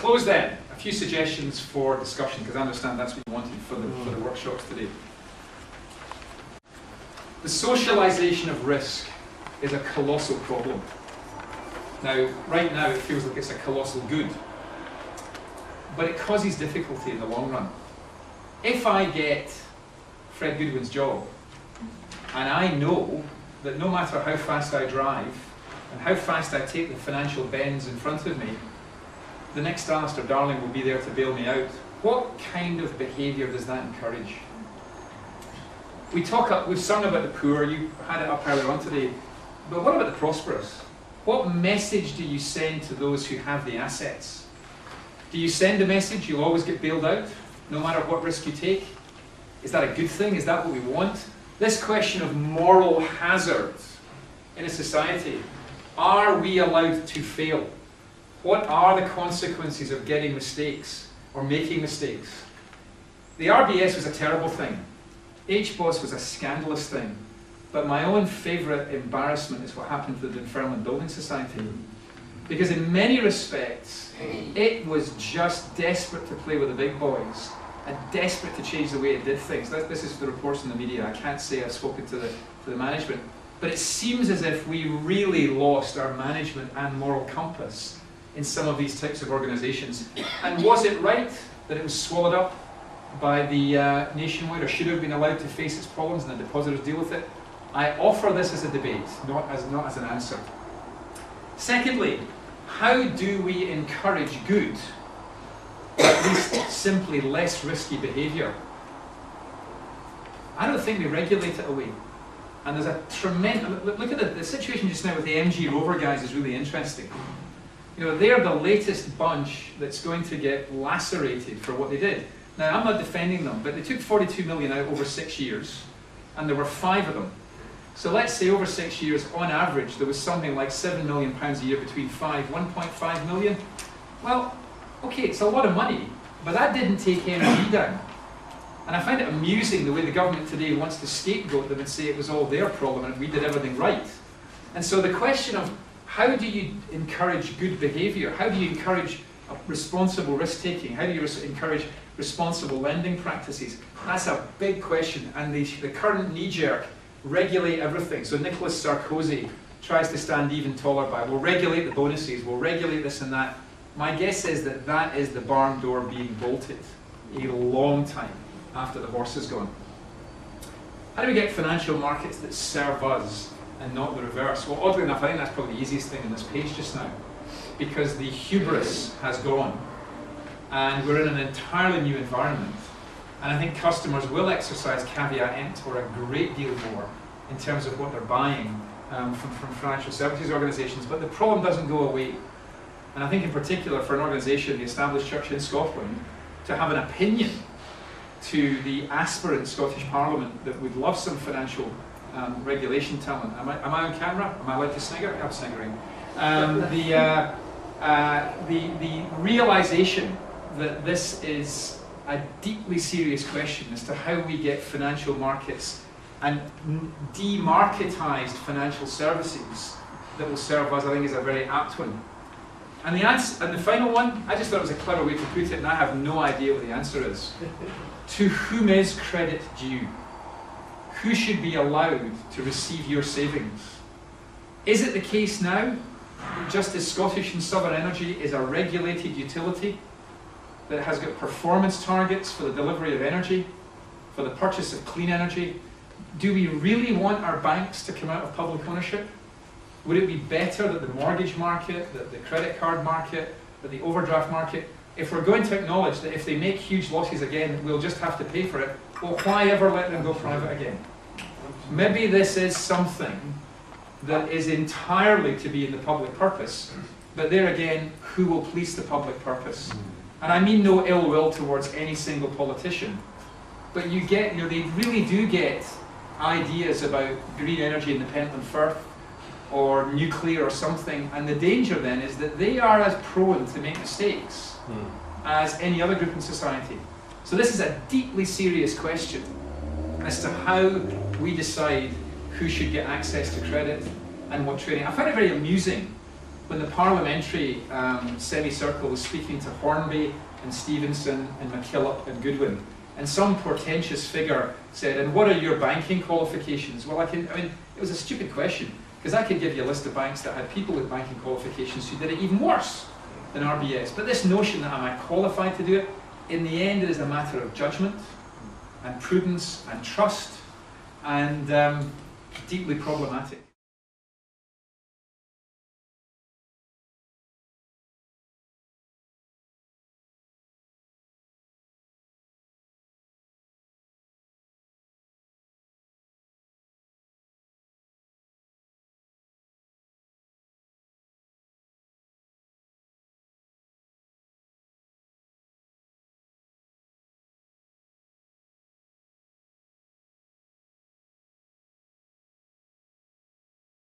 close then, a few suggestions for discussion, because I understand that's what you wanted for the workshops today. The socialisation of risk is a colossal problem. Now, right now it feels like it's a colossal good, but it causes difficulty in the long run. If I get Fred Goodwin's job, and I know that no matter how fast I drive, and how fast I take the financial bends in front of me, the next Alistair Darling will be there to bail me out. What kind of behaviour does that encourage? We've sung about the poor, you had it up earlier on today, but what about the prosperous? What message do you send to those who have the assets? Do you send a message you'll always get bailed out, no matter what risk you take? Is that a good thing? Is that what we want? This question of moral hazard in a society, are we allowed to fail? What are the consequences of getting mistakes or making mistakes? The RBS was a terrible thing. HBOS was a scandalous thing. But my own favourite embarrassment is what happened to the Dunfermline Building Society. Because in many respects, it was just desperate to play with the big boys and desperate to change the way it did things. This is the reports in the media. I can't say I've spoken to the management. But it seems as if we really lost our management and moral compass in some of these types of organisations. And was it right that it was swallowed up by the Nationwide, or should have been allowed to face its problems and the depositors deal with it? I offer this as a debate, not as an answer. Secondly, how do we encourage good, or at least simply less risky behaviour? I don't think we regulate it away. And there's a tremendous, look at the situation just now with the MG Rover guys is really interesting. You know, they're the latest bunch that's going to get lacerated for what they did. Now, I'm not defending them, but they took 42 million out over 6 years, and there were 5 of them. So let's say over 6 years, on average, there was something like £7 million a year between 1.5 million. Well, okay, it's a lot of money, but that didn't take MG down. And I find it amusing the way the government today wants to scapegoat them and say it was all their problem and we did everything right. And so the question of how do you encourage good behaviour? How do you encourage responsible risk-taking? How do you encourage responsible lending practices? That's a big question. And the current knee-jerk, regulate everything. So Nicolas Sarkozy tries to stand even taller by, we'll regulate the bonuses, we'll regulate this and that. My guess is that that is the barn door being bolted a long time after the horse is gone. How do we get financial markets that serve us and not the reverse? Well, oddly enough, I think that's probably the easiest thing on this page just now, because the hubris has gone and we're in an entirely new environment. And I think customers will exercise caveat emptor a great deal more in terms of what they're buying from financial services organisations, but the problem doesn't go away. And I think in particular for an organisation, the Established Church in Scotland, to have an opinion to the aspirant Scottish Parliament that would love some financial regulation talent. Am I on camera? Am I allowed to snigger? I'm sniggering. The realisation that this is a deeply serious question as to how we get financial markets and demarketised financial services that will serve us, I think, is a very apt one. And the final one, I just thought it was a clever way to put it, and I have no idea what the answer is. To whom is credit due? Who should be allowed to receive your savings? Is it the case now, just as Scottish and Southern Energy is a regulated utility that has got performance targets for the delivery of energy, for the purchase of clean energy? Do we really want our banks to come out of public ownership? Would it be better that the mortgage market, that the credit card market, that the overdraft market, if we're going to acknowledge that if they make huge losses again, we'll just have to pay for it, well, why ever let them go private again? Maybe this is something that is entirely to be in the public purpose, but there again, who will police the public purpose? And I mean no ill will towards any single politician, but you get, they really do get ideas about green energy in the Pentland Firth or nuclear or something, and the danger then is that they are as prone to make mistakes as any other group in society. So this is a deeply serious question as to how we decide who should get access to credit and what trading. I find it very amusing when the parliamentary semicircle was speaking to Hornby and Stevenson and McKillop and Goodwin, and some portentous figure said, "And what are your banking qualifications?" Well, I mean, it was a stupid question, because I could give you a list of banks that had people with banking qualifications who did it even worse than RBS. But this notion that am I qualified to do it, in the end it is a matter of judgment and prudence and trust, and deeply problematic.